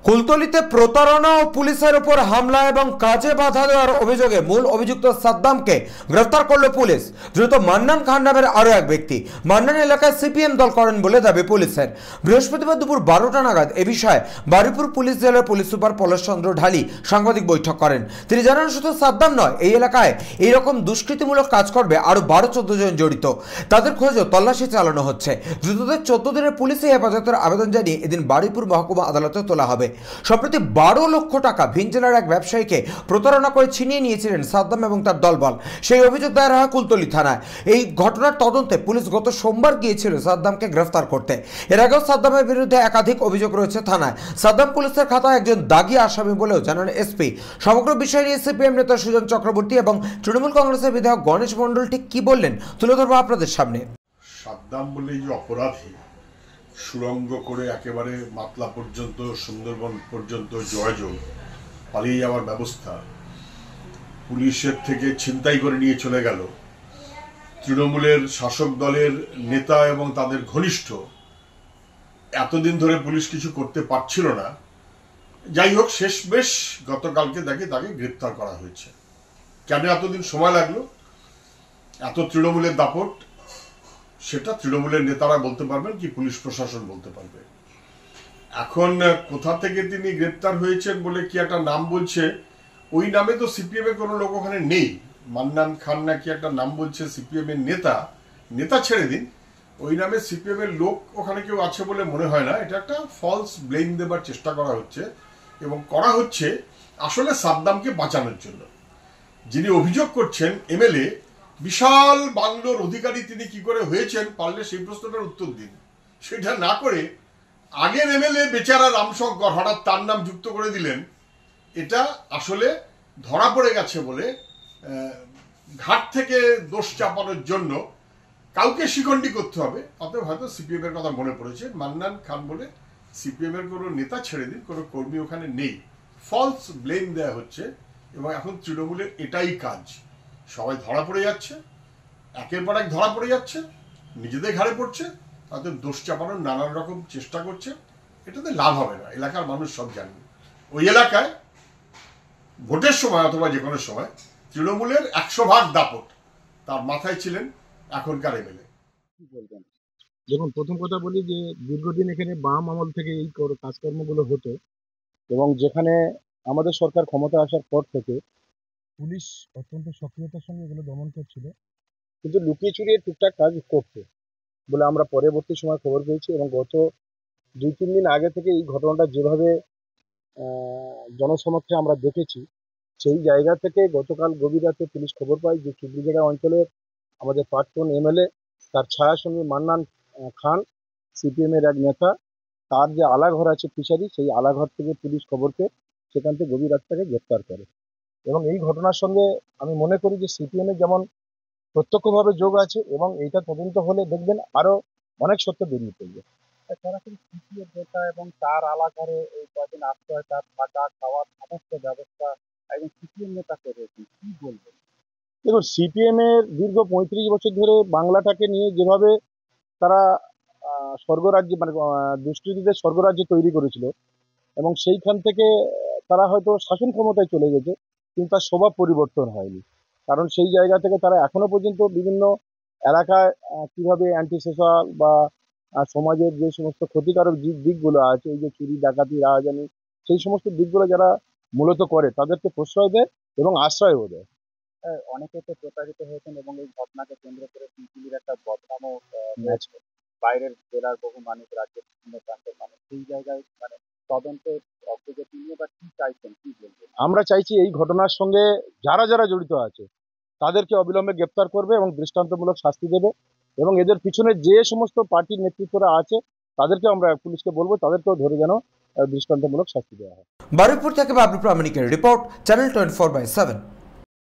কুলতলিতে প্রতারণা ও পুলিশের উপর হামলা এবং কাজে বাধা দেওয়ার অভিযোগে মূল অভিযুক্ত সাদ্দামকে গ্রেফতার করল পুলিশ। দ্রুত মান্নান খান নামের আরও এক ব্যক্তি মান্নান এলাকায় সিপিএম দল করেন বলে দাবি পুলিশের। বৃহস্পতিবার দুপুর 12টা নাগাদ এ বিষয়ে বারুইপুর পুলিশ জেলার পুলিশ সুপার পলাশ চন্দ্র ঢালি সাংবাদিক বৈঠক করেন। তিনি জানান, শুধু সাদ্দাম নয়, এই এলাকায় এইরকম দুষ্কৃতিমূলক কাজ করবে আরও 12-14 জন জড়িত। তাদের খোঁজও তল্লাশি চালানো হচ্ছে। দ্রুতদের 14 দিনের পুলিশি হেফাজতের আবেদন জানিয়ে এদিন বারুইপুর মহকুমা আদালতে তোলা হবে। সম্প্রতি 12 লক্ষ টাকা ভিন জেলার এক ব্যবসায়ীকে প্রতারণা করে ছিনিয়ে নিয়েছিলেন সাদ্দাম এবং তার দলবল। সেই অভিযোগ দায়ের হয় কুলতলি থানায়। এই ঘটনার তদন্তে পুলিশ গত সোমবার গিয়েছিল সাদ্দামকে গ্রেফতার করতে। এর আগেও সাদ্দামের বিরুদ্ধে একাধিক অভিযোগ রয়েছে থানায়। সাদ্দাম পুলিশের খাতায় একজন দাগী আসামি বলেও জানান এসপি। সমগ্র বিষয় নিয়ে সিপিএম নেতা সুজন চক্রবর্তী এবং তৃণমূল কংগ্রেসের বিধায়ক গণেশ মণ্ডল ঠিক কি বললেন তুলে ধরবো আপনাদের সামনে। সাদ্দাম বলে যে অপরাধী, সুরঙ্গ করে একেবারে মাতলা পর্যন্ত, সুন্দরবন পর্যন্ত জয়যোগ পালিয়ে যাওয়ার ব্যবস্থা, পুলিশের থেকে ছিনতাই করে নিয়ে চলে গেল, তৃণমূলের শাসক দলের নেতা এবং তাদের ঘনিষ্ঠ, এতদিন ধরে পুলিশ কিছু করতে পারছিল না। যাই হোক, শেষমেশ গতকালকে তাকে গ্রেপ্তার করা হয়েছে। কেন এতদিন সময় লাগলো? এত তৃণমূলের দাপট, সেটা তৃণমূলের নেতারা বলতে পারবেন কি পুলিশ প্রশাসন বলতে পারবে। এখন কোথা থেকে তিনি গ্রেপ্তার হয়েছেন বলে কি একটা নাম বলছে, ওই নামে তো সিপিএম এর কোনো লোক ওখানে নেই। মান্নান খান না কি একটা নাম বলছে সিপিএম এর নেতা ছেড়ে দিন, ওই নামে সিপিএম এর লোক ওখানে কেউ আছে বলে মনে হয় না। এটা একটা ফলস ব্লেম দেবার চেষ্টা করা হচ্ছে, এবং করা হচ্ছে আসলে সাদ্দামকে বাঁচানোর জন্য। যিনি অভিযোগ করছেন এমএলএ, বিশাল বাংলোর অধিকারী, তিনি কি করে হয়েছেন, পারলে সেই প্রশ্নটার উত্তর দিন। সেটা না করে আগের এমএলএ বেচারা রামশঙ্কর হঠাৎ তার নাম যুক্ত করে দিলেন। এটা আসলে ধরা পড়ে গেছে বলে ঘাট থেকে দোষ চাপানোর জন্য কাউকে শিখণ্ডী করতে হবে। অতএব হয়তো সিপিএম এর কথা মনে পড়েছে। মান্নান খান বলে সিপিএম এর কোনো নেতা ছেড়ে দিন, কোনো কর্মী ওখানে নেই। ফলস ব্লেম দেওয়া হচ্ছে, এবং এখন তৃণমূলের এটাই কাজ। সবাই ধরা পড়ে যাচ্ছে, একের পর এক ধরা পড়ে যাচ্ছে, নিজেদের ঘাড়ে পড়ছে, তাদের দোষ চাপানোর নানান রকম চেষ্টা করছে। এটাতে লাভ হবে না, এলাকার মানুষ সব জানেন। ওই এলাকায় ভোটের সময় অথবা যে কোনো সময় তৃণমূলের 100% দাপট, তার মাথায় ছিলেন এখনকার এমএলএ। দেখুন, প্রথম কথা বলি যে দীর্ঘদিন এখানে বাম আমল থেকে এই কাজকর্মগুলো হতো, এবং যেখানে আমাদের সরকার ক্ষমতা আসার পর থেকে পুলিশ অত্যন্ত সক্রিয়তার সঙ্গে এগুলো দমন করছিল, কিন্তু লুকিয়ে চুরিয়ে টুকটাক কাজ করছে বলে আমরা পরবর্তী সময় খবর পেয়েছি। এবং গত 2-3 দিন আগে থেকে এই ঘটনাটা যেভাবে জনসমক্ষে আমরা দেখেছি, সেই জায়গা থেকে গতকাল গভীর রাতে পুলিশ খবর পায় যে চুবড়িজাড়া অঞ্চলের আমাদের প্রাক্তন এমএলএ, তার ছায়াসঙ্গী মান্নান খান, সিপিএম এর এক নেতা, তার যে আলাঘর আছে ফিশারি, সেই আলাঘর থেকে পুলিশ খবর পেয়ে সেখান থেকে গভীর রাত তাকে গ্রেপ্তার করে। এবং এই ঘটনার সঙ্গে আমি মনে করি যে সিপিএম এর যেমন প্রত্যক্ষভাবে যোগ আছে, এবং এইটা তদন্ত হলে দেখবেন আরো অনেক সত্য বেরিয়ে পড়বে। সরাসরি সিপিএম নেতা এবং তার আলাঘরে এই কদিন আশ্রয়, তার থাকা খাওয়ার সমস্ত ব্যবস্থা এবং সিপিএম নেতা করেছেন, কি বলবেন? দেখুন, সিপিএম এর দীর্ঘ 35 বছর ধরে বাংলাটাকে নিয়ে যেভাবে তারা স্বর্গরাজ্য, মানে দুষ্কৃতীদের স্বর্গরাজ্য তৈরি করেছিল, এবং সেইখান থেকে তারা হয়তো শাসন ক্ষমতায় চলে গেছে, কিন্তু তার স্বভাব পরিবর্তন হয়নি। কারণ সেই জায়গা থেকে তারা এখনো পর্যন্ত বিভিন্ন এলাকায় কিভাবে অ্যান্টি সোশ্যাল বা সমাজের যে সমস্ত ক্ষতিকারক দিকগুলো আছে, এই যে চুরি ডাকাতি রাহাজানি, সেই সমস্ত দিকগুলো যারা মূলত করে তাদেরকে প্রশ্রয় দেয় এবং আশ্রয়ও দেয়। অনেকে তো প্রতারিত হয়েছেন, এবং এই ঘটনাকে কেন্দ্র করে সিপিএমের একটা বদনামও হয়েছে। বাইরের জেলার বহু মানুষ, রাজ্যের বিভিন্ন প্রান্তের মানুষ, সেই জায়গায় মানে তদন্তের অগ্রগতি নিয়ে বা কি চাইছেন, কি বলবেন? আমরা চাইছি এই ঘটনার সঙ্গে যারা যারা জড়িত আছে তাদেরকে অবিলম্বে গ্রেপ্তার করবে এবং দৃষ্টান্তমূলক শাস্তি দেবে, এবং এদের পিছনে যে সমস্ত পার্টির নেতৃত্বরা আছে তাদেরকে আমরা পুলিশকে বলবো তাদেরকেও ধরে যেন দৃষ্টান্তমূলক শাস্তি দেওয়া হয়। বারুইপুর থেকে বাবলু প্রামাণিকের রিপোর্ট, চ্যানেল 24/7।